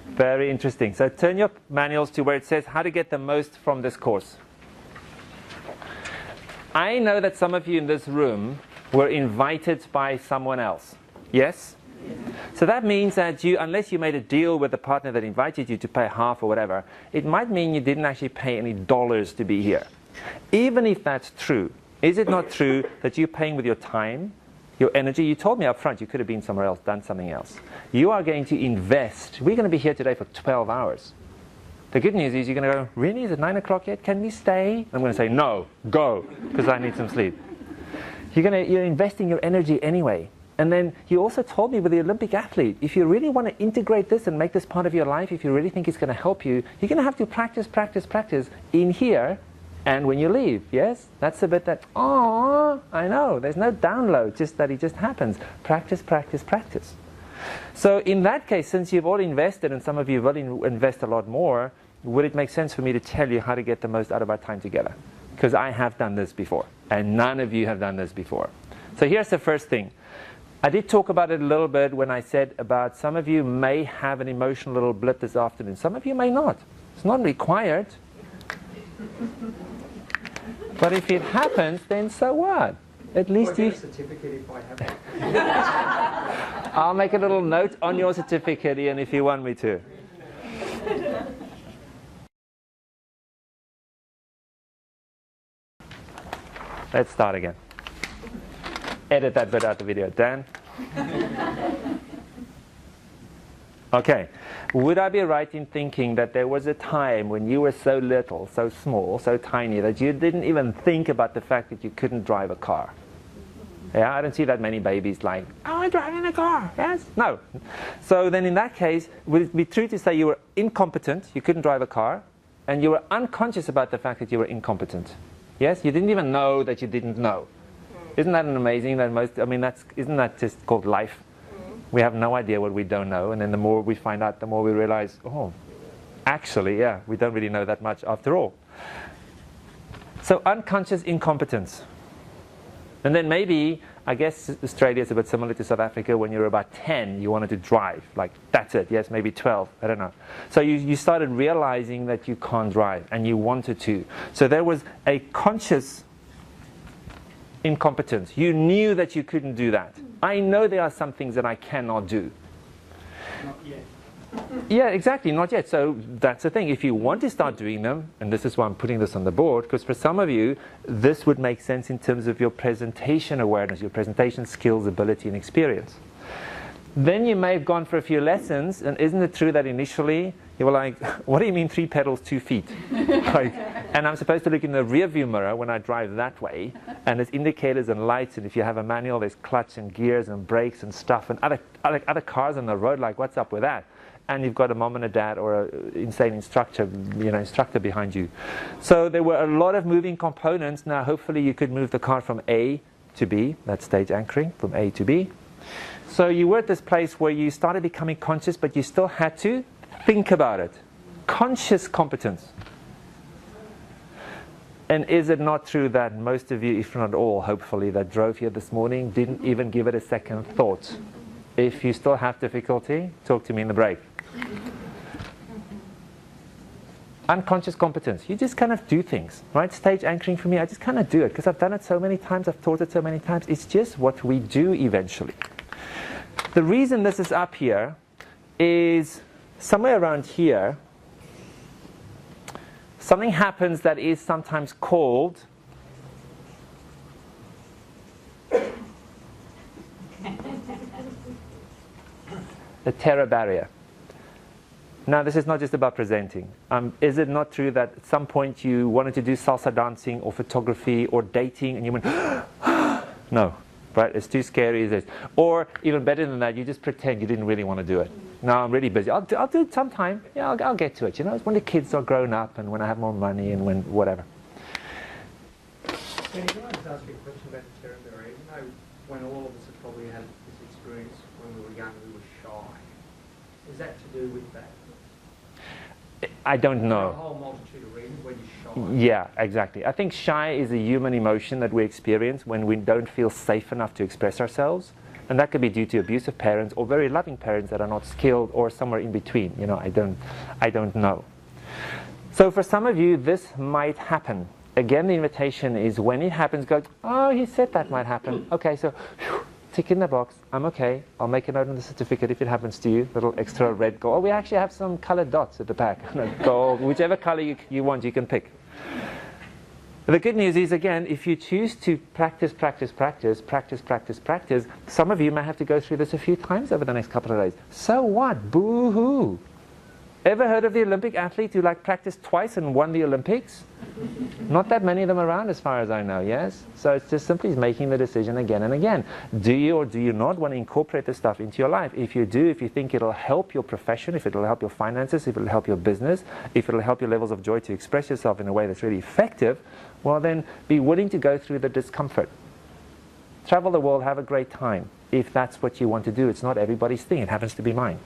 Very interesting. So turn your manuals to where it says how to get the most from this course. I know that some of you in this room were invited by someone else. Yes? So that means that you, unless you made a deal with the partner that invited you to pay half or whatever, it might mean you didn't actually pay any dollars to be here. Even if that's true, is it not true that you're paying with your time, your energy? You told me up front you could have been somewhere else, done something else. You are going to invest. We're going to be here today for 12 hours. The good news is you're going to go, really? Is it 9 o'clock yet? Can we stay? I'm going to say, no, go, because I need some sleep. You're investing your energy anyway. And then you also told me with the Olympic athlete, if you really want to integrate this and make this part of your life, if you really think it's going to help you, you're going to have to practice, practice, practice in here and when you leave. Yes? That's the bit that, oh, I know, there's no download, just that it just happens. Practice, practice, practice. So in that case, since you've all invested and some of you will invest a lot more, would it make sense for me to tell you how to get the most out of our time together? Because I have done this before, and none of you have done this before. So here's the first thing. I did talk about it a little bit when I said about some of you may have an emotional little blip this afternoon. Some of you may not. It's not required. But if it happens, then so what? At least you... certificate if I have it. I'll make a little note on your certificate, Ian, if you want me to. Let's start again. Edit that bit out of the video. Dan? Okay. Would I be right in thinking that there was a time when you were so little, so small, so tiny, that you didn't even think about the fact that you couldn't drive a car? Yeah, I don't see that many babies like, oh, I'm driving a car. Yes? No. So then in that case, would it be true to say you were incompetent, you couldn't drive a car, and you were unconscious about the fact that you were incompetent? Yes? You didn't even know that you didn't know. Isn't that an amazing, that most, I mean, isn't that just called life? We have no idea what we don't know, and then the more we find out, the more we realize, oh, actually, yeah, we don't really know that much after all. So unconscious incompetence. And then maybe, I guess Australia is a bit similar to South Africa. When you were about 10, you wanted to drive. Like, that's it. Yes, maybe 12. I don't know. So you started realizing that you can't drive, and you wanted to. So there was a conscious incompetence. You knew that you couldn't do that. I know there are some things that I cannot do. Not yet. Yeah, exactly, not yet. So that's the thing. If you want to start doing them, and this is why I'm putting this on the board, because for some of you, this would make sense in terms of your presentation awareness, your presentation skills, ability, and experience. Then you may have gone for a few lessons, and isn't it true that initially you were like, what do you mean 3 pedals, 2 feet? Like, and I'm supposed to look in the rear view mirror when I drive that way, and there's indicators and lights, and if you have a manual, there's clutch and gears and brakes and stuff, and other cars on the road, like, what's up with that? And you've got a mom and a dad or an insane instructor behind you. So there were a lot of moving components. Now, hopefully you could move the car from A to B, that's stage anchoring, from A to B. So you were at this place where you started becoming conscious, but you still had to think about it. Conscious competence. And is it not true that most of you, if not all, hopefully, that drove here this morning, didn't even give it a second thought? If you still have difficulty, talk to me in the break. Unconscious competence. You just kind of do things, right? Stage anchoring for me, I just kind of do it because I've done it so many times, I've taught it so many times. It's just what we do eventually. The reason this is up here is somewhere around here, something happens that is sometimes called the terror barrier. Now, this is not just about presenting. Is it not true that at some point you wanted to do salsa dancing or photography or dating and you went, no, right? It's too scary. Is it? Or even better than that, you just pretend you didn't really want to do it. No, I'm really busy. I'll do it sometime. Yeah, I'll get to it. You know, it's when the kids are grown up and when I have more money and when whatever. Can I just ask you a question about the terror barrier? You know, when all of us have probably had this experience when we were young, we were shy. Is that to do with that? I don't know. There are a whole multitude of reasons when you're shy. Yeah, exactly. I think shy is a human emotion that we experience when we don't feel safe enough to express ourselves. And that could be due to abusive parents or very loving parents that are not skilled, or somewhere in between. You know, I don't know. So for some of you, this might happen. Again, the invitation is when it happens, go, oh, he said that might happen. Okay, so tick in the box. I'm okay. I'll make a note on the certificate if it happens to you. Little extra red gold. Oh, we actually have some colored dots at the back. Gold, whichever color you want, you can pick. The good news is, again, if you choose to practice, some of you may have to go through this a few times over the next couple of days. So what? Boo-hoo. Ever heard of the Olympic athlete who practiced twice and won the Olympics? Not that many of them around as far as I know, yes? So it's just simply making the decision again and again. Do you or do you not want to incorporate this stuff into your life? If you do, if you think it'll help your profession, if it'll help your finances, if it'll help your business, if it'll help your levels of joy to express yourself in a way that's really effective, well then be willing to go through the discomfort. Travel the world, have a great time. If that's what you want to do, it's not everybody's thing, it happens to be mine.